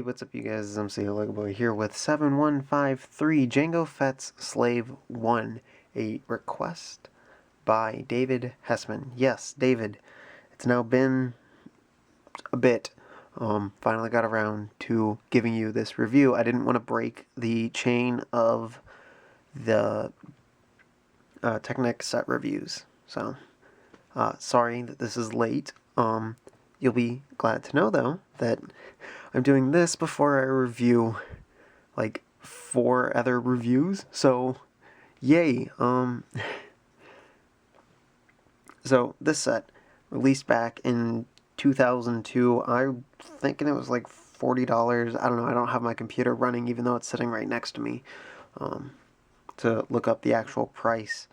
what's up you guys? It's MCLegoboy here with 7153 Jango Fett's Slave 1, a request by David Hessmann. Yes, David. It's now been a bit. Finally got around to giving you this review. I didn't want to break the chain of the Technic set reviews, so sorry that this is late. You'll be glad to know, though, that I'm doing this before I review, like, 4 other reviews, so, yay. So, this set, released back in 2002, I'm thinking it was like $40, I don't know, I don't have my computer running, even though it's sitting right next to me, to look up the actual price.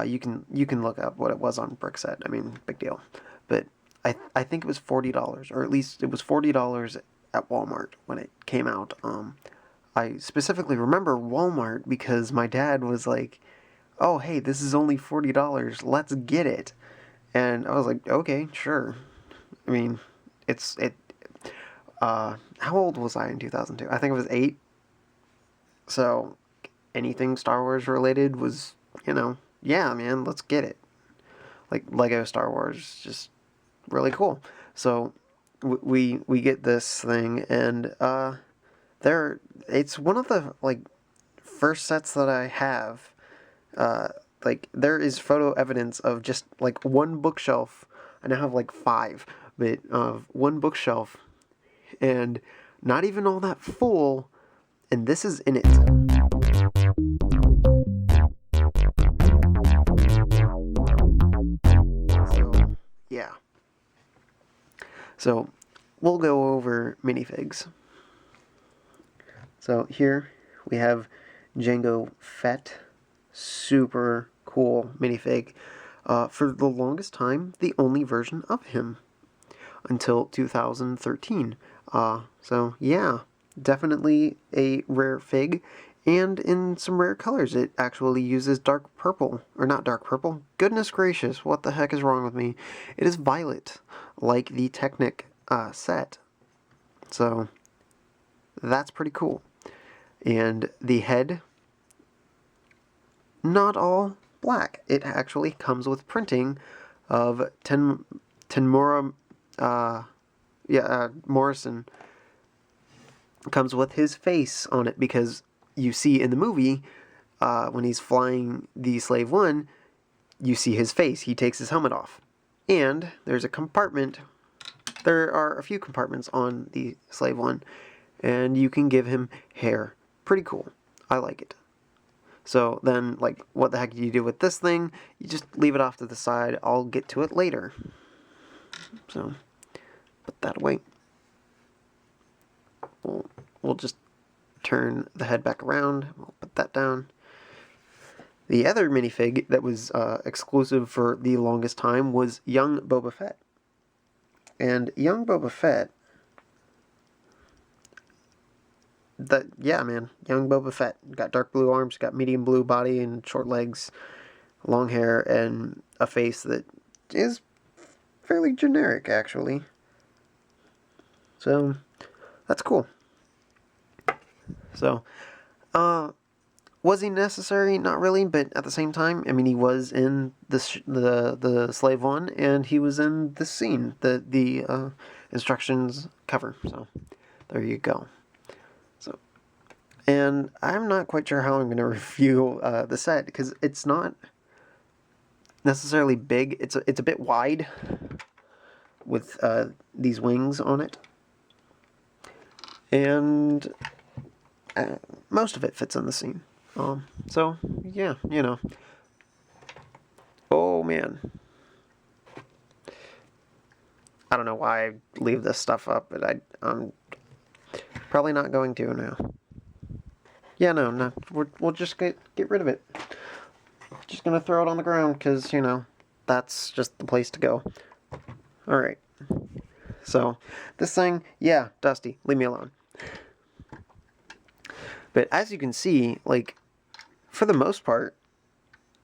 You can look up what it was on Brickset, I mean, big deal, but I think it was $40, or at least it was $40 at Walmart when it came out. I specifically remember Walmart because my dad was like, oh, hey, this is only $40, let's get it. And I was like, okay, sure. I mean, how old was I in 2002? I think I was 8. So, anything Star Wars related was, yeah, man, let's get it. Like, Lego Star Wars, just really cool. So we get this thing, and it's one of the first sets that I have. There is photo evidence of just one bookshelf. I now have 5, but one bookshelf, and not even all that full, and this is in it. So yeah. So, we'll go over minifigs. So, here we have Jango Fett. Super cool minifig. For the longest time, the only version of him. Until 2013. So, yeah. Definitely a rare fig. And in some rare colors. It actually uses dark purple. Or not dark purple. Goodness gracious, what the heck is wrong with me? It is violet, like the Technic set. So, that's pretty cool. And the head, not all black. It actually comes with printing of Temuera Morrison. Comes with his face on it because you see in the movie, when he's flying the Slave 1, you see his face. He takes his helmet off. And there's a compartment. There are a few compartments on the Slave 1. And you can give him hair. Pretty cool. I like it. So then, what the heck do you do with this thing? You just leave it off to the side. I'll get to it later. So, put that away. We'll just turn the head back around. We'll put that down. The other minifig that was exclusive for the longest time was young Boba Fett. And young Boba Fett, young Boba Fett. Got dark blue arms, got medium blue body and short legs, long hair, and a face that is fairly generic, actually. So, that's cool. So, was he necessary? Not really, but at the same time, I mean, he was in the Slave 1, and he was in this scene, the instructions cover. So, there you go. So, and I'm not quite sure how I'm going to review the set, because it's not necessarily big. It's a bit wide with these wings on it. And most of it fits in the scene. So, yeah, Oh, man. I don't know why I leave this stuff up, but I'm probably not going to now. Yeah, no, we'll just get rid of it. Just gonna throw it on the ground, because, that's just the place to go. Alright. So, this thing, yeah, dusty. Leave me alone. But as you can see, for the most part,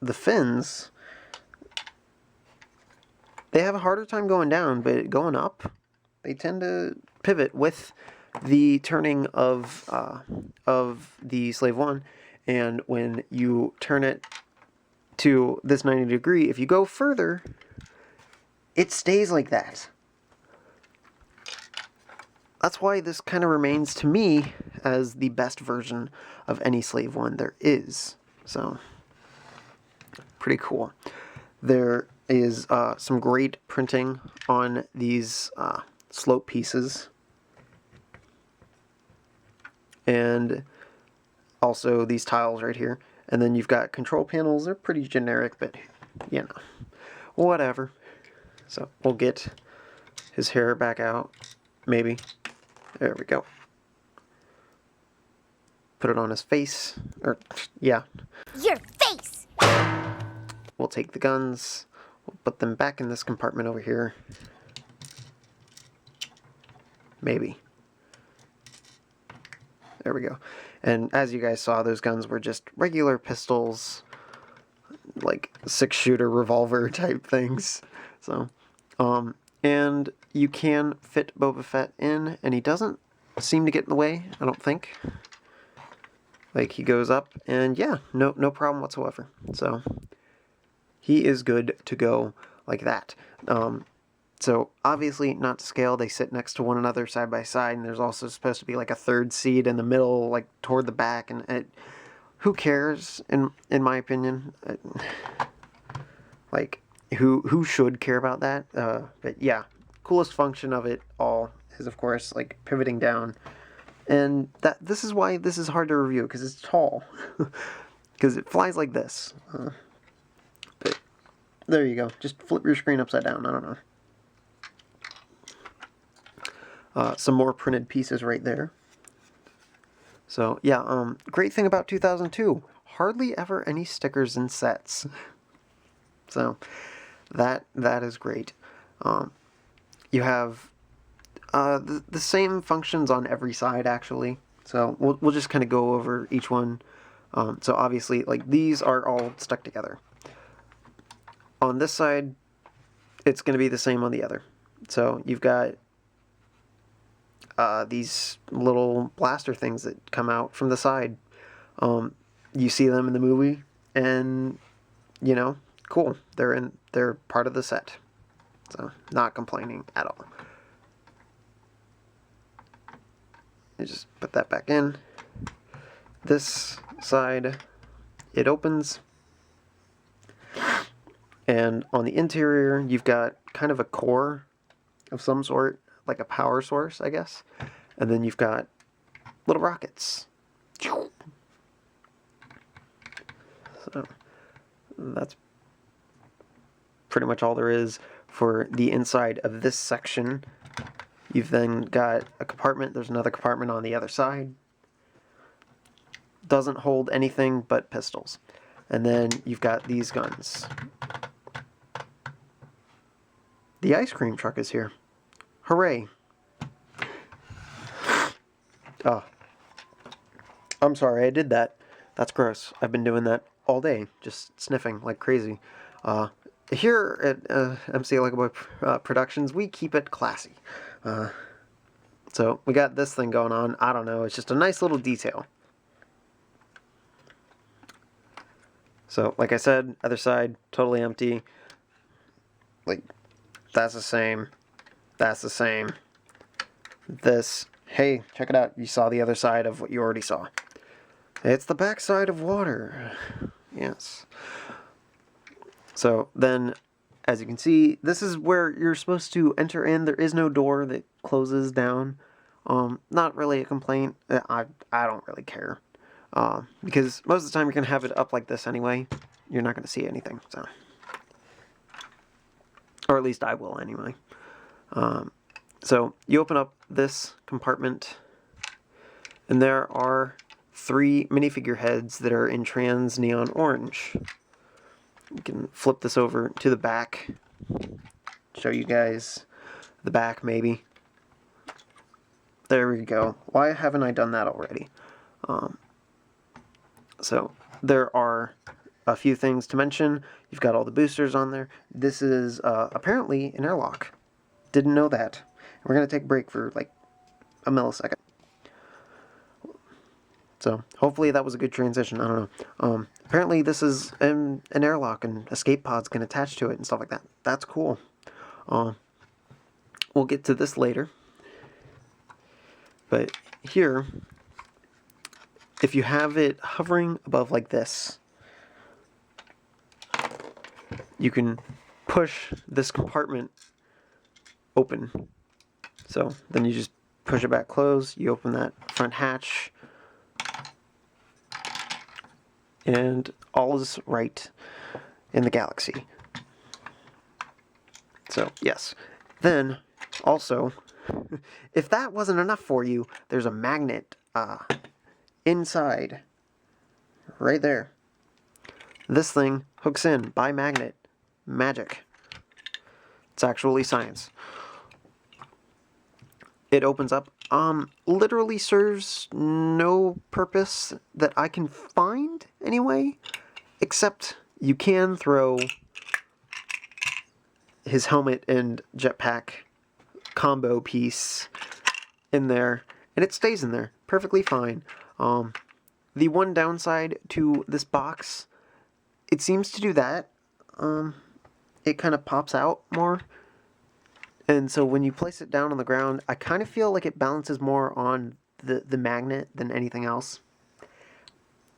the fins, they have a harder time going down, but going up, they tend to pivot with the turning of the Slave 1, and when you turn it to this 90 degree, if you go further, it stays like that. That's why this kind of remains, to me, as the best version of any Slave 1 there is. So, pretty cool. There is some great printing on these slope pieces. And also these tiles right here. And then you've got control panels. They're pretty generic, but, you know, whatever. So, we'll get his hair back out, maybe. There we go. Put it on his face. Or, yeah. Your face! We'll take the guns. We'll put them back in this compartment over here. Maybe. There we go. And as you guys saw, those guns were just regular pistols. Like 6-shooter revolver type things. So, and you can fit Boba Fett in, and he doesn't seem to get in the way, I don't think. Like, he goes up, and yeah, no problem whatsoever. So, he is good to go like that. So, obviously, not to scale, they sit next to one another side by side, and there's also supposed to be like a third seat in the middle, like toward the back, and who cares, in my opinion? Like, who should care about that? But yeah, coolest function of it all is, of course, like pivoting down. And this is why this is hard to review, because it's tall. Because it flies like this. But there you go. Just flip your screen upside down. I don't know. Some more printed pieces right there. So yeah, great thing about 2002. Hardly ever any stickers in sets. So that is great. You have the same functions on every side, actually. So we'll just kind of go over each one. So obviously, like, these are all stuck together. On this side, it's going to be the same on the other. So you've got these little blaster things that come out from the side. You see them in the movie, and, you know, cool. They're part of the set. So, not complaining at all. You just put that back in. This side, it opens. And on the interior, you've got kind of a core of some sort, like a power source, I guess. And then you've got little rockets. So, that's pretty much all there is for the inside of this section. You've then got a compartment. There's another compartment on the other side. Doesn't hold anything but pistols. And then you've got these guns. The ice cream truck is here. Hooray. Oh. I'm sorry, I did that. That's gross. I've been doing that all day, just sniffing like crazy. Here at MCLegoboy Productions, we keep it classy. So we got this thing going on. I don't know. It's just a nice little detail. So, like I said, other side, totally empty. Like, that's the same. That's the same. This, hey, check it out. You saw the other side of what you already saw. It's the back side of water. Yes. So then, as you can see, this is where you're supposed to enter in. There is no door that closes down. Not really a complaint. I don't really care. Because most of the time you're going to have it up like this anyway. You're not going to see anything. So, or at least I will anyway. So you open up this compartment, and there are 3 minifigure heads that are in trans neon orange. You can flip this over to the back. Show you guys the back, maybe. There we go. Why haven't I done that already? So there are a few things to mention. You've got all the boosters on there. This is apparently an airlock. Didn't know that. We're going to take a break for like a millisecond. So hopefully that was a good transition. I don't know. Apparently this is an airlock and escape pods can attach to it and stuff like that. That's cool. We'll get to this later. But here, if you have it hovering above like this, you can push this compartment open. So then you just push it back closed, you open that front hatch, and all is right in the galaxy. So yes. Then also, if that wasn't enough for you, there's a magnet inside, right there. This thing hooks in by magnet. Magic. It's actually science. It opens up. Literally serves no purpose that I can find anyway, except you can throw his helmet and jetpack combo piece in there, and it stays in there perfectly fine. The one downside to this box, it seems to do that. It kind of pops out more. And so when you place it down on the ground, I kind of feel like it balances more on the magnet than anything else.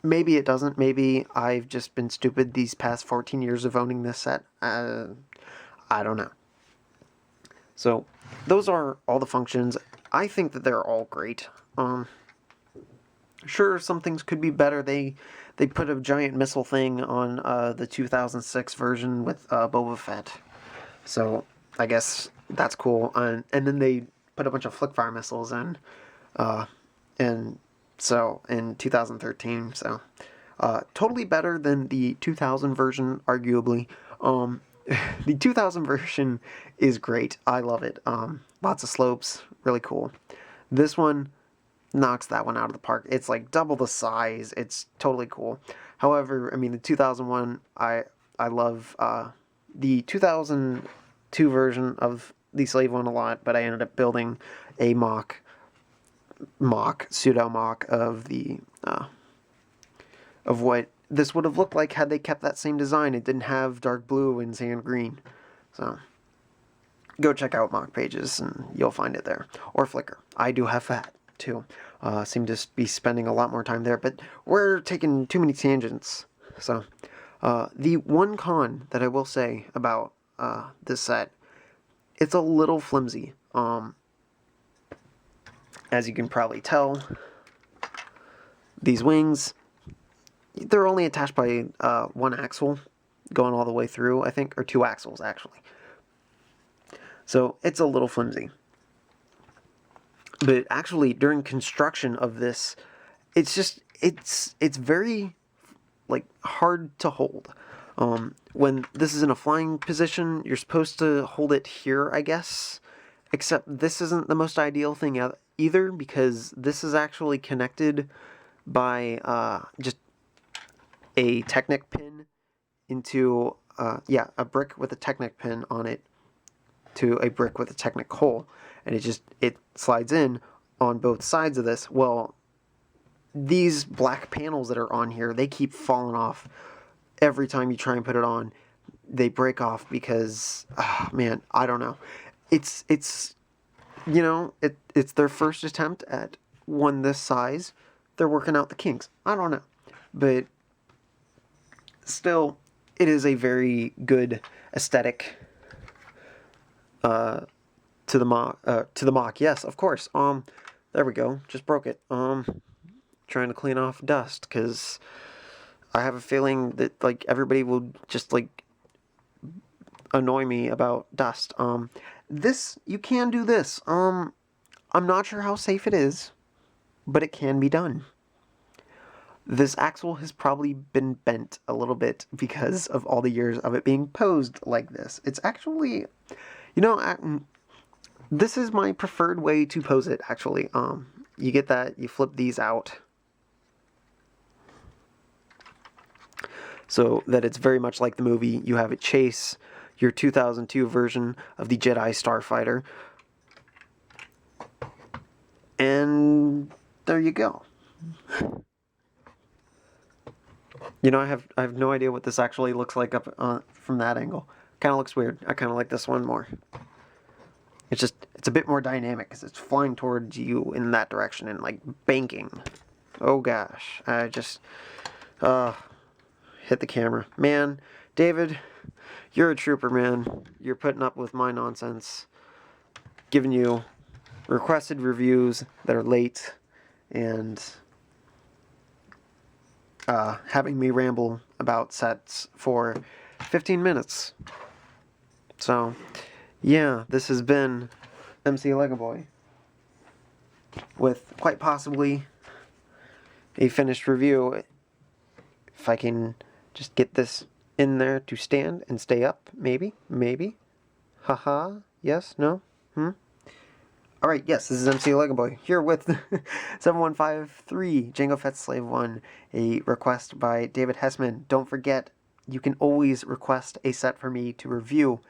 Maybe it doesn't. Maybe I've just been stupid these past 14 years of owning this set. I don't know. So those are all the functions. I think that they're all great. Sure, some things could be better. They put a giant missile thing on the 2006 version with Boba Fett. So I guess that's cool. And then they put a bunch of flick-fire missiles in. And so in 2013. So totally better than the 2000 version, arguably. The 2000 version is great. I love it. Lots of slopes. Really cool. This one knocks that one out of the park. It's like double the size. It's totally cool. However, I mean, the 2001, I love the 2002 version of the Slave one a lot, but I ended up building a pseudo mock of the of what this would have looked like had they kept that same design. It didn't have dark blue and sand green. So go check out mock pages and you'll find it there. Or Flickr. I do have that too. Seem to be spending a lot more time there, but we're taking too many tangents. So the one con that I will say about this set, it's a little flimsy. As you can probably tell, these wings, they're only attached by one axle going all the way through, I think, or two axles actually. So it's a little flimsy. But actually, during construction of this, it's very like hard to hold. When this is in a flying position, you're supposed to hold it here, I guess. Except this isn't the most ideal thing either, because this is actually connected by just a Technic pin into a brick with a Technic pin on it to a brick with a Technic hole, and it slides in on both sides of this. Well, these black panels that are on here, they keep falling off every time you try and put it on. They break off because man, I don't know. It's you know, it's their first attempt at one this size. They're working out the kinks. I don't know, but still, it is a very good aesthetic. To the mock, yes, of course. There we go. Just broke it. Trying to clean off dust because I have a feeling that like everybody will just like annoy me about dust. You can do this. I'm not sure how safe it is, but it can be done. This axle has probably been bent a little bit because of all the years of it being posed like this. It's actually, you know, this is my preferred way to pose it, actually. You get that, you flip these out so that it's very much like the movie. You have it chase your 2002 version of the Jedi Starfighter. And there you go. You know, I have no idea what this actually looks like up from that angle. Kind of looks weird. I kind of like this one more. It's a bit more dynamic because it's flying towards you in that direction and like banking. Oh gosh, I just hit the camera. Man, David, you're a trooper, man. You're putting up with my nonsense, giving you requested reviews that are late, and having me ramble about sets for 15 minutes. So, yeah, this has been MCLegoboy with quite possibly a finished review. If I can just get this in there to stand and stay up, maybe, haha, yes, no, Alright, yes, this is MCLegoboy, here with 7153, Jango Fett Slave 1, a request by David Hessmann. Don't forget, you can always request a set for me to review.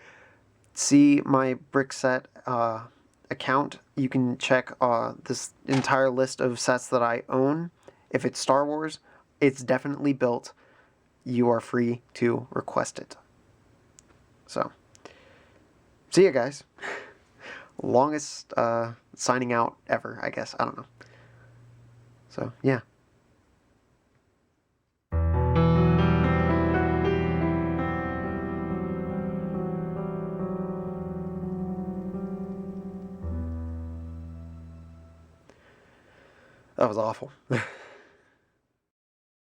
See my Brickset account. You can check this entire list of sets that I own. If it's Star Wars, it's definitely built. You are free to request it. So, see ya, guys. Longest signing out ever, I guess. I don't know. So, yeah. That was awful.